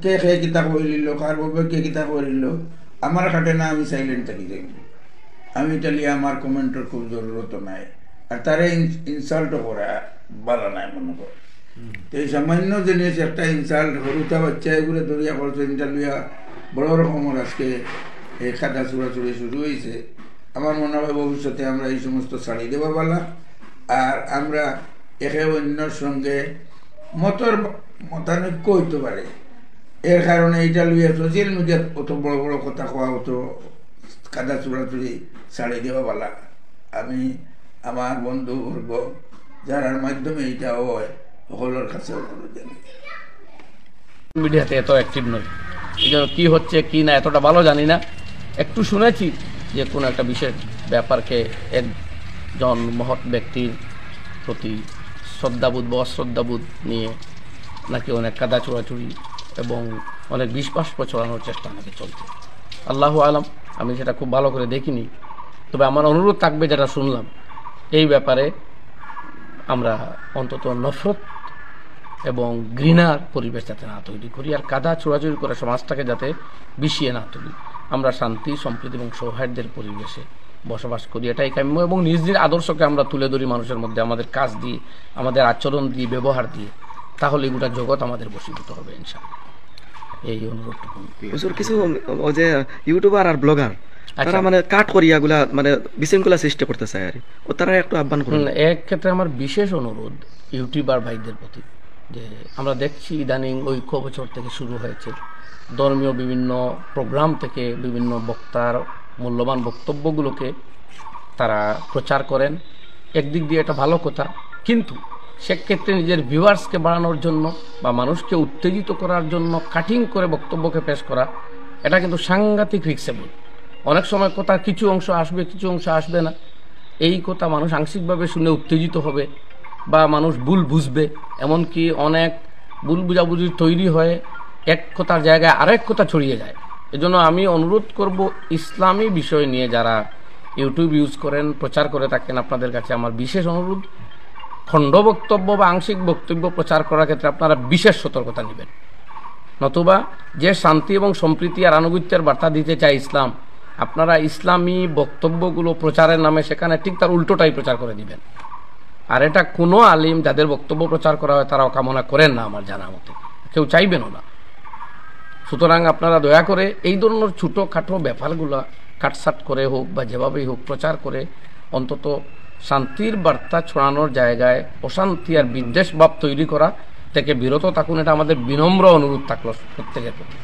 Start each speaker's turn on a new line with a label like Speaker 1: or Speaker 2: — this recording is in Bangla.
Speaker 1: কে খে কিতা করিল কার বাবা কে কিতা করিল আমার খাটে না, আমি সাইলেন্ট থাকি যাই। আমি তাহলে আমার কমেন্টের খুব জরুরত নাই, আর তারে ইনসাল্ট করা ভালো নাই মনে কর। তো এই সামান্য জিনিস একটা ইনসাল্ট হরুতা বাচ্চা এগুলো দরিয়া করছে, লইয়া বড় রকমের আজকে এই খাতা চুরাচুরি শুরু হয়েছে। আমার মনে হয় ভবিষ্যতে আমরা এই সমস্ত ছাড়ি দেওয়া বলা, আর আমরা একে অন্যর সঙ্গে মতানৈক্য হইতে পারে। এর কারণে এইটা লইয়া সোশ্যাল মিডিয়াত অত বড় বড় কথা কোয়া, অত কাদা চুরাচুরি ছাড়ি দেওয়া বলা, আমি আমার বন্ধুবর্গ যার মাধ্যমে এইটা হয় সকলের কাছে অনুরোধ জানাই।
Speaker 2: মিডিয়াতে এত অ্যাক্টিভ নয়, এই জন্য কী হচ্ছে কি না এতটা ভালো জানি না। একটু শুনেছি যে কোনো একটা বিশেষ ব্যাপারকে একজন মহৎ ব্যক্তির প্রতি শ্রদ্ধাবোধ বা অশ্রদ্ধাবোধ নিয়ে নাকি অনেক কাদা চোরাচুরি এবং অনেক বিশ্বাস প্রচলানোর চেষ্টা নাকি চলছে। আল্লাহু আলাম, আমি সেটা খুব ভালো করে দেখিনি। তবে আমার অনুরোধ থাকবে, যেটা শুনলাম এই ব্যাপারে আমরা অন্তত নফরত এবং ঘৃণার পরিবেশ যাতে না তৈরি করি, আর কাদা চোরাচুরি করে সমাজটাকে যাতে বিষিয়ে না তুলি। আমরা শান্তি, সম্প্রীতি এবং সৌহার্দ্যের পরিবেশে বসবাস করি, এটাই কাম্য। এবং নিজ নিজ আদর্শকে আমরা তুলে ধরি মানুষের মধ্যে, আমাদের কাজ দিয়ে, আমাদের আচরণ দিয়ে, ব্যবহার দিয়ে, তাহলে গোটা জগৎ আমাদের বশীভূত হবে ইনশাআল্লাহ। এই অনুরোধটুকু।
Speaker 3: কিছু ওই যে ইউটিউবার আর ব্লগার তারা মানে কাট করিয়াগুলা মানে বিশৃঙ্খলা সৃষ্টি করতে চায়, আর ও তারা একটু আহ্বান করুন।
Speaker 2: এক ক্ষেত্রে আমার বিশেষ অনুরোধ ইউটিউবার ভাইদের প্রতি, যে আমরা দেখছি ইদানিং ঐক্য বছর থেকে শুরু হয়েছে, ধর্মীয় বিভিন্ন প্রোগ্রাম থেকে বিভিন্ন বক্তার মূল্যবান বক্তব্যগুলোকে তারা প্রচার করেন। একদিক দিয়ে এটা ভালো কথা, কিন্তু সেক্ষেত্রে নিজের ভিউয়ার্সকে বাড়ানোর জন্য বা মানুষকে উত্তেজিত করার জন্য কাটিং করে বক্তব্যকে পেশ করা, এটা কিন্তু সাংঘাতিক রিস্কেবল। অনেক সময় কথার কিছু অংশ আসবে, কিছু অংশ আসবে না। এই কথা মানুষ আংশিকভাবে শুনে উত্তেজিত হবে বা মানুষ ভুল বুঝবে, এমনকি অনেক ভুল বুঝাবুঝি তৈরি হয়ে এক কথার জায়গায় আরেক কথা ছড়িয়ে যায়। এজন্য আমি অনুরোধ করব, ইসলামী বিষয় নিয়ে যারা ইউটিউব ইউজ করেন, প্রচার করে থাকেন, আপনাদের কাছে আমার বিশেষ অনুরোধ, খণ্ড বক্তব্য বা আংশিক বক্তব্য প্রচার করার ক্ষেত্রে আপনারা বিশেষ সতর্কতা নেবেন। নতুবা যে শান্তি এবং সম্প্রীতি আর আনুগত্যের বার্তা দিতে চায় ইসলাম, আপনারা ইসলামী বক্তব্যগুলো প্রচারের নামে সেখানে ঠিক তার উল্টোটাই প্রচার করে দিবেন। আর এটা কোনো আলিম যাদের বক্তব্য প্রচার করা হয় তারাও কামনা করেন না আমার জানা মতে, কেউ চাইবেনও না। সুতরাং আপনারা দয়া করে এই ধরনের ছোটোখাটো ব্যাপারগুলো কাটসাট করে হোক বা যেভাবেই হোক প্রচার করে অন্তত শান্তির বার্তা ছড়ানোর জায়গায় অশান্তি আর বিদ্বেষ ভাব তৈরি করা থেকে বিরত থাকুন। এটা আমাদের বিনম্র অনুরোধ থাকলো প্রত্যেকের প্রতি।